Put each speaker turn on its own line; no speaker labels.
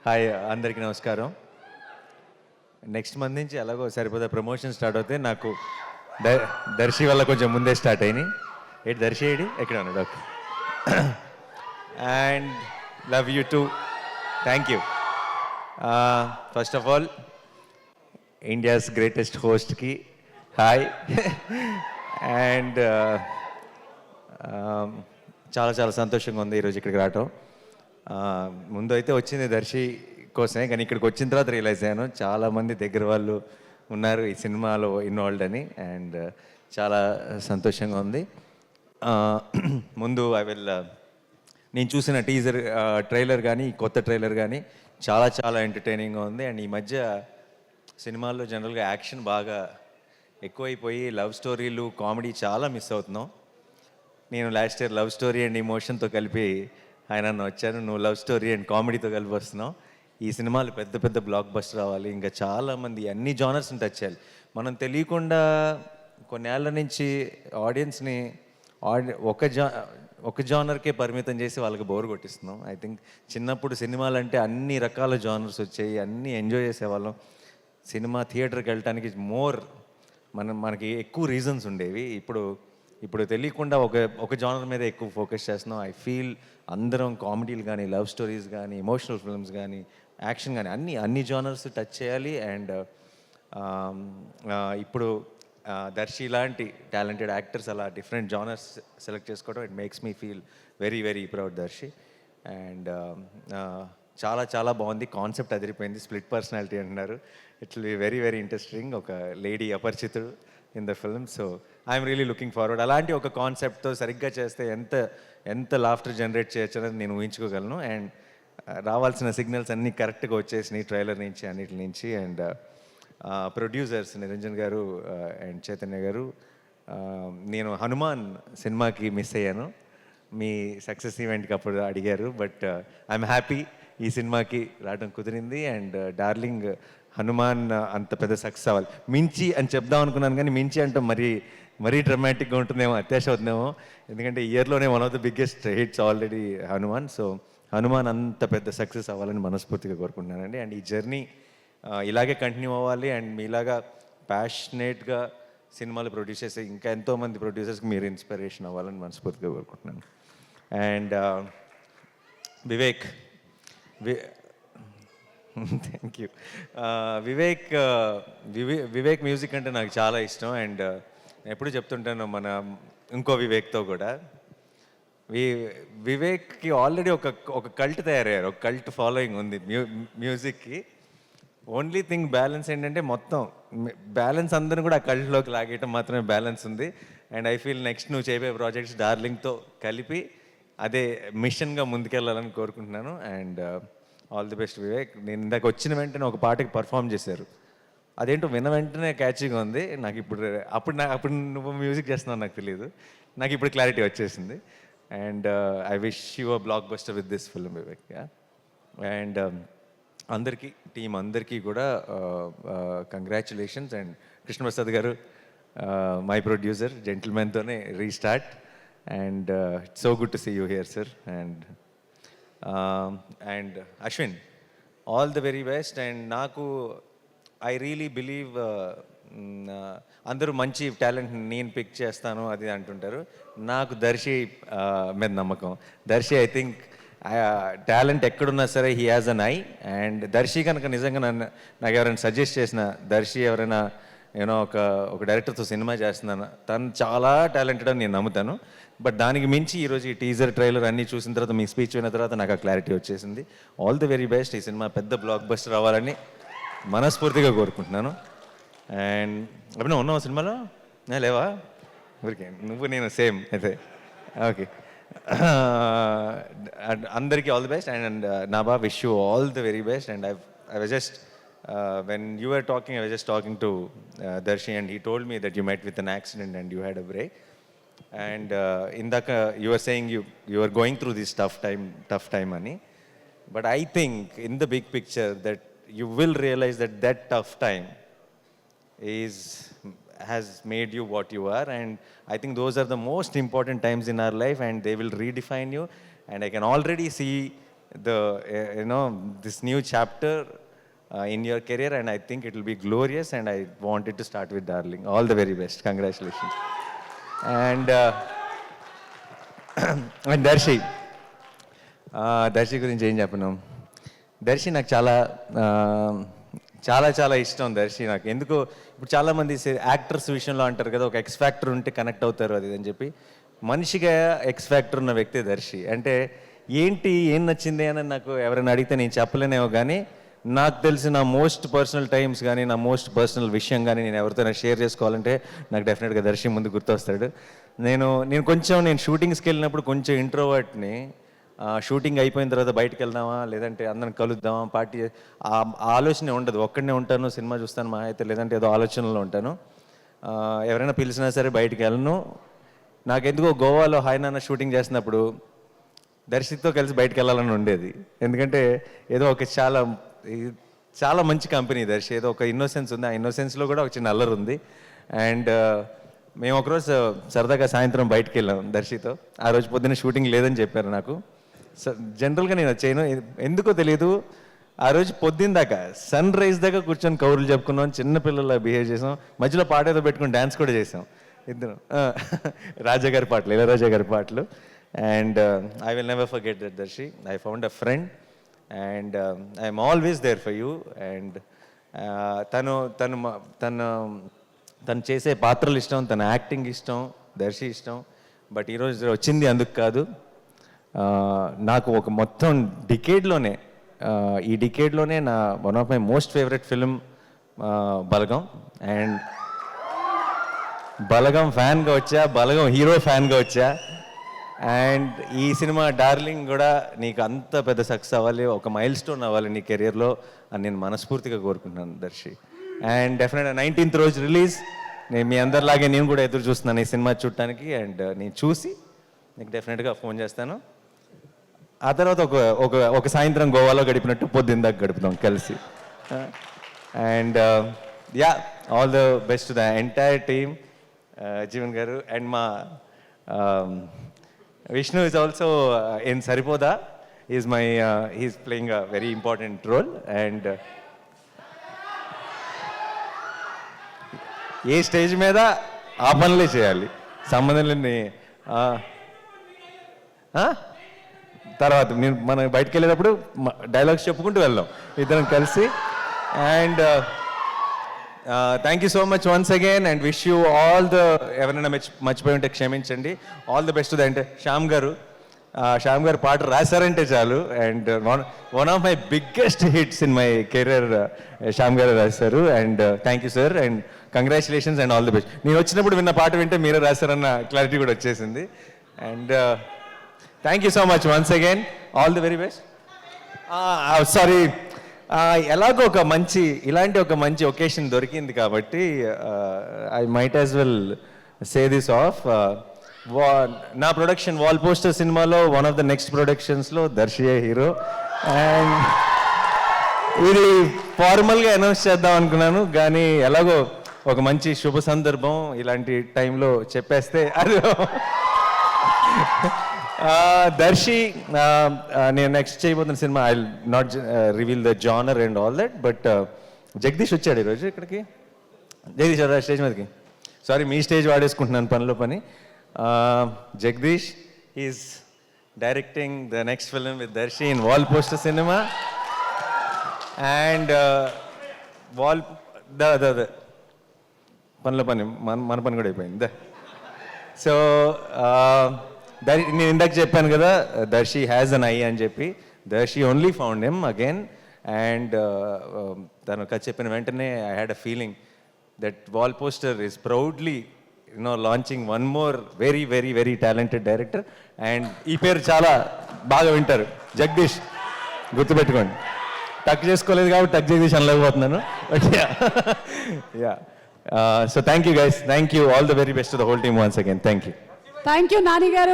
Hi అందరికీ నమస్కారం. Next month నుంచి ఎలాగో సరిపోతే ప్రమోషన్ స్టార్ట్ అవుతాయి. నాకు దర్శి వల్ల కొంచెం ముందే స్టార్ట్ అయినాయి. ఏంటి దర్శి ఏడి ఎక్కడ ఉన్నాడు? Okay. And love you too. Thank you. First of all India's greatest హోస్ట్కి హాయ్. అండ్ చాలా చాలా సంతోషంగా ఉంది ఈరోజు ఇక్కడికి రావటం. ముందు అయితే వచ్చింది దర్శి కోసమే, కానీ ఇక్కడికి వచ్చిన తర్వాత రియలైజ్ అయ్యాను చాలామంది దగ్గర వాళ్ళు ఉన్నారు ఈ సినిమాలో ఇన్వాల్వ్డ్ అని. అండ్ చాలా సంతోషంగా ఉంది. ముందు నేను చూసిన టీజర్ ట్రైలర్ కానీ కొత్త ట్రైలర్ కానీ చాలా చాలా ఎంటర్టైనింగ్గా ఉంది. అండ్ ఈ మధ్య సినిమాల్లో జనరల్గా యాక్షన్ బాగా ఎక్కువైపోయి లవ్ స్టోరీలు కామెడీ చాలా మిస్ అవుతున్నాం. నేను last year love story and ఇమోషన్తో కలిపి ఆయన వచ్చాను, నువ్వు లవ్ స్టోరీ అండ్ కామెడీతో కలిపి వస్తున్నావు. ఈ సినిమాలు పెద్ద పెద్ద బ్లాక్ బస్టర్ రావాలి, ఇంకా చాలామంది అన్ని జానర్స్ని టచ్ చేయాలి. మనం తెలియకుండా కొన్నేళ్ల నుంచి ఆడియన్స్ని ఒక జానర్కే పరిమితం చేసి వాళ్ళకి బోర్ కొట్టిస్తున్నాం. ఐ థింక్ చిన్నప్పుడు సినిమాలు అంటే అన్ని రకాల జానర్స్ వచ్చాయి, అన్నీ ఎంజాయ్ చేసేవాళ్ళం. సినిమా థియేటర్కి వెళ్ళటానికి మనకి ఎక్కువ రీజన్స్ ఉండేవి. ఇప్పుడు తెలియకుండా ఒక జానర్ మీద ఎక్కువ ఫోకస్ చేస్తున్నాం. ఐ ఫీల్ అందరం కామెడీలు కానీ లవ్ స్టోరీస్ కానీ ఎమోషనల్ ఫిల్మ్స్ కానీ యాక్షన్ కానీ అన్ని జానర్స్ టచ్ చేయాలి. అండ్ ఇప్పుడు దర్శి లాంటి టాలెంటెడ్ యాక్టర్స్ అలా డిఫరెంట్ జానర్స్ సెలెక్ట్ చేసుకోవడం it makes me feel very very proud Darshi. And చాలా చాలా బాగుంది. కాన్సెప్ట్ అదిరిపోయింది. స్ప్లిట్ పర్సనాలిటీ అంటున్నారు. It will be very very interesting. ఒక lady Aparichitudu in the film. So I'm really looking forward. అలాంటి ఒక కాన్సెప్ట్తో సరిగ్గా చేస్తే ఎంత లాఫ్టర్ జనరేట్ చేయొచ్చు అనేది నేను ఊహించుకోగలను. అండ్ రావాల్సిన సిగ్నల్స్ అన్నీ కరెక్ట్గా వచ్చేసినాయి ట్రైలర్ నుంచి అన్నిటి నుంచి. అండ్ ప్రొడ్యూసర్స్ నిరంజన్ గారు అండ్ చైతన్య గారు, నేను హనుమాన్ సినిమాకి మిస్ అయ్యాను. మీ సక్సెస్ ఈవెంట్కి అప్పుడు అడిగారు, బట్ ఐఎమ్ హ్యాపీ ఈ సినిమాకి రావడం కుదిరింది. అండ్ డార్లింగ్ హనుమాన్ అంత పెద్ద సక్సెస్ అవ్వాలి. మించి అని చెప్దాం అనుకున్నాను, కానీ మించి అంటే మరీ డ్రమాటిక్గా ఉంటుందేమో, అత్యాశ అవుతుందేమో. ఎందుకంటే ఇయర్లోనే one of the biggest hits already Hanuman. So Hanuman అంత పెద్ద సక్సెస్ అవ్వాలని మనస్ఫూర్తిగా కోరుకుంటున్నానండి. అండ్ ఈ జర్నీ ఇలాగే కంటిన్యూ అవ్వాలి. అండ్ మీలాగా ప్యాషనేట్గా సినిమాలు ప్రొడ్యూస్ చేసే ఇంకా ఎంతోమంది ప్రొడ్యూసర్స్కి మీరు ఇన్స్పిరేషన్ అవ్వాలని మనస్ఫూర్తిగా కోరుకుంటున్నాను. And Vivek thank you. Vivek music అంటే నాకు చాలా ఇష్టం. అండ్ ఎప్పుడు చెప్తుంటాను మన ఇంకో వివేక్తో కూడా, వివేక్కి ఆల్రెడీ ఒక కల్ట్ తయారయ్యారు, ఒక కల్ట్ ఫాలోయింగ్ ఉంది మ్యూజిక్కి. ఓన్లీ థింగ్ బ్యాలెన్స్ ఏంటంటే మొత్తం బ్యాలెన్స్ అందరూ కూడా ఆ కల్ట్లోకి లాగేయటం మాత్రమే బ్యాలెన్స్ ఉంది. అండ్ ఐ ఫీల్ నెక్స్ట్ నువ్వు చేయబోయే ప్రాజెక్ట్స్ డార్లింగ్తో కలిపి అదే మిషన్గా ముందుకెళ్ళాలని కోరుకుంటున్నాను. And all the best Vivek. నేను ఇందాక వచ్చిన వెంటనే ఒక పాటకి పర్ఫామ్ చేశారు, అదేంటో విన్న వెంటనే క్యాచీగా ఉంది నాకు. అప్పుడు నువ్వు మ్యూజిక్ చేస్తున్నావు నాకు తెలియదు, నాకు ఇప్పుడు క్లారిటీ వచ్చేసింది. And I wish you a blockbuster with this film Vivek. And team అందరికీ కూడా కంగ్రాచులేషన్స్. అండ్ కృష్ణప్రసాద్ గారు మై ప్రొడ్యూసర్, జెంటిల్మెన్తోనే restart. And it's so good to see you here sir. And Ashwin, all the very best. And నాకు I really believe అందరూ మంచి talent నేను pick చేస్తాను అది అంటుంటారు. నాకు దర్శి మీద నమ్మకం. దర్శి ఐ థింక్ టాలెంట్ ఎక్కడున్నా సరే he has an eye. And Darshi కనుక నిజంగా నాకు ఎవరైనా సజెస్ట్ చేసిన, దర్శి ఎవరైనా ఒక డైరెక్టర్తో సినిమా చేస్తున్నాను, తను చాలా టాలెంటెడ్ అని నేను నమ్ముతాను. బట్ దానికి మించి ఈరోజు ఈ టీజర్ ట్రైలర్ అన్నీ చూసిన తర్వాత, మీ స్పీచ్ విన్న తర్వాత నాకు ఆ క్లారిటీ వచ్చేసింది. All the very best. ఈ సినిమా పెద్ద బ్లాక్ బస్టర్ అవ్వాలని మనస్ఫూర్తిగా కోరుకుంటున్నాను. అండ్ అప్పుడు ఉన్నావు సినిమాలో లేవా? ఊరికే నువ్వు నేను సేమ్ అయితే. ఓకే. అందరికీ all the best. And Naba, wish you all the very best. And I was just when you were talking, I was just talking to Darshi, and he told me that you met with an accident and you had a break. And indaka you were saying you were going through this tough time ani. But I think in the big picture that you will realize that tough time has made you what you are. And I think those are the most important times in our life, and they will redefine you. And I can already see the this new chapter in your career, and I think it will be glorious, and I wanted to start with Darling. All the very best. Congratulations. And and Darshi గురించి ఏం చెప్పను. దర్శి నాకు చాలా చాలా చాలా ఇష్టం. దర్శి నాకు ఎందుకో ఇప్పుడు చాలామంది యాక్టర్స్ విషయంలో అంటారు కదా, ఒక ఎక్స్ ఫ్యాక్టర్ ఉంటే కనెక్ట్ అవుతారు అది అని చెప్పి. మనిషిగా ఎక్స్ ఫ్యాక్టర్ ఉన్న వ్యక్తి దర్శి. అంటే ఏం నచ్చింది అని నాకు ఎవరైనా అడిగితే నేను చెప్పలేనేమో, కానీ నాకు తెలిసిన మోస్ట్ పర్సనల్ టైమ్స్ కానీ నా మోస్ట్ పర్సనల్ విషయం కానీ నేను ఎవరితోనే షేర్ చేసుకోవాలంటే నాకు డెఫినెట్గా దర్శి ముందు గుర్తొస్తాడు. నేను షూటింగ్స్కి వెళ్ళినప్పుడు కొంచెం ఇంట్రోవర్ట్ని. షూటింగ్ అయిపోయిన తర్వాత బయటకు వెళ్దామా, లేదంటే అందరం కలుద్దామా, పార్టీ, ఆ ఆలోచన ఉండదు. ఒక్కడనే ఉంటాను, సినిమా చూస్తాను మా అయితే, లేదంటే ఏదో ఆలోచనలో ఉంటాను. ఎవరైనా పిలిచినా సరే బయటికి వెళ్ళను. నాకెందుకో గోవాలో హాయ్ నాన్న షూటింగ్ చేసినప్పుడు దర్శితో కలిసి బయటకు వెళ్ళాలని ఉండేది. ఎందుకంటే ఏదో ఒక చాలా మంచి కంపెనీ దర్శి. ఏదో ఒక ఇన్నోసెన్స్ ఉంది, ఆ ఇన్నోసెన్స్లో కూడా ఒక చిన్న అల్లరి ఉంది. అండ్ మేము ఒకరోజు సరదాగా సాయంత్రం బయటకు వెళ్ళాం దర్శితో. ఆ రోజు పొద్దున్న షూటింగ్ లేదని చెప్పారు నాకు. జనరల్గా నేను చేయను, ఎందుకో తెలియదు. ఆ రోజు పొద్దున్న దాకా సన్ రైజ్ దాకా కూర్చొని కౌరులు చెప్పుకున్నాం, చిన్నపిల్లల బిహేవ్ చేసాం, మధ్యలో పాట ఏదో పెట్టుకుని డ్యాన్స్ కూడా చేసాం ఇద్దరు. రాజా గారి పాటలు, ఇళయరాజా గారి పాటలు. And I will never forget that Darshi. I found a friend and I'm always there for you. And తను చేసే పాత్రలు ఇష్టం, తన యాక్టింగ్ ఇష్టం, దర్శి ఇష్టం. బట్ ఈరోజు వచ్చింది అందుకు కాదు. నాకు ఒక మొత్తం డికేడ్లోనే, ఈ డికేడ్లోనే నా one of my most favourite film Balagam. And Balagam ఫ్యాన్గా వచ్చా, బలగం హీరో ఫ్యాన్గా వచ్చా. అండ్ ఈ సినిమా డార్లింగ్ కూడా నీకు అంత పెద్ద సక్సెస్ అవ్వాలి, ఒక మైల్ స్టోన్ అవ్వాలి నీ కెరియర్లో అని నేను మనస్ఫూర్తిగా కోరుకుంటున్నాను దర్శి. అండ్ డెఫినెట్గా 19th రోజు రిలీజ్. నేను మీ అందరిలాగే నేను కూడా ఎదురు చూస్తున్నాను ఈ సినిమా చూడటానికి. అండ్ నేను చూసి నీకు డెఫినెట్గా ఫోన్ చేస్తాను. ఆ తర్వాత ఒక సాయంత్రం గోవాలో గడిపినట్టు పొద్దున్న గడుపుతాం కలిసి. And yeah, all the best to the entire team. Jeevan గారు అండ్ మా Vishnu is also in Saripoda. He's playing a very important role. And A stage మీద ఆ పనులే చేయాలి, సంబంధం లేని. తర్వాత మనం బయటకు వెళ్ళేటప్పుడు డైలాగ్స్ చెప్పుకుంటూ వెళ్దాం ఇద్దరం కలిసి. And thank you so much once again and wish you all the, ఎవరైనా మర్చిపోయి ఉంటే క్షమించండి. All the best to the అంటే శ్యామ్ గారు పాట రాశారంటే చాలు. And one of my biggest hits in my career Shyam గారు రాశారు. And thank you sir and congratulations and all the best. నేను వచ్చినప్పుడు విన్న పాట వింటే మీరే రాశారన్న క్లారిటీ కూడా వచ్చేసింది. And thank you so much once again, all the very best. Sorry, ఎలాగో ఇలాంటి ఒక మంచి ఒకేషన్ దొరికింది కాబట్టి I might as well say this off. నా ప్రొడక్షన్ వాల్ పోస్టర్ సినిమాలో వన్ ఆఫ్ ద నెక్స్ట్ ప్రొడక్షన్స్లో దర్శియే హీరో. అండ్ ఇది ఫార్మల్గా అనౌన్స్ చేద్దాం అనుకున్నాను, కానీ ఎలాగో ఒక మంచి శుభ సందర్భం ఇలాంటి టైంలో చెప్పేస్తే అది. దర్శి నేను నెక్స్ట్ చేయబోతున్న cinema I will not reveal the genre and all that, but Jagadish వచ్చాడు ఈరోజు ఇక్కడికి. జగదీష్ స్టేజ్ మీదకి. సారీ, మీ స్టేజ్ వాడేసుకుంటున్నాను పనిలో పని. Jagadish is directing the next film with Darshi in Wall Poster Cinema. And పనిలో పని మన పని కూడా అయిపోయింది. సో నేను ఇందాక చెప్పాను కదా, దర్శి హ్యాజ్ అన్ ఐ అని చెప్పి. Darshi only found him again. And తను కథ చెప్పిన వెంటనే I had a feeling that Wall Poster is proudly launching one more very very very talented director. And ఈ పేరు చాలా బాగా వింటారు, జగదీష్, గుర్తుపెట్టుకోండి. టక్ చేసుకోలేదు కాబట్టి టక్ జగదీష్ అనలేకపోతున్నాను. But yeah, so thank you guys, thank you, all the very best to the whole team once again. Thank you.
Thank you Nani గారు.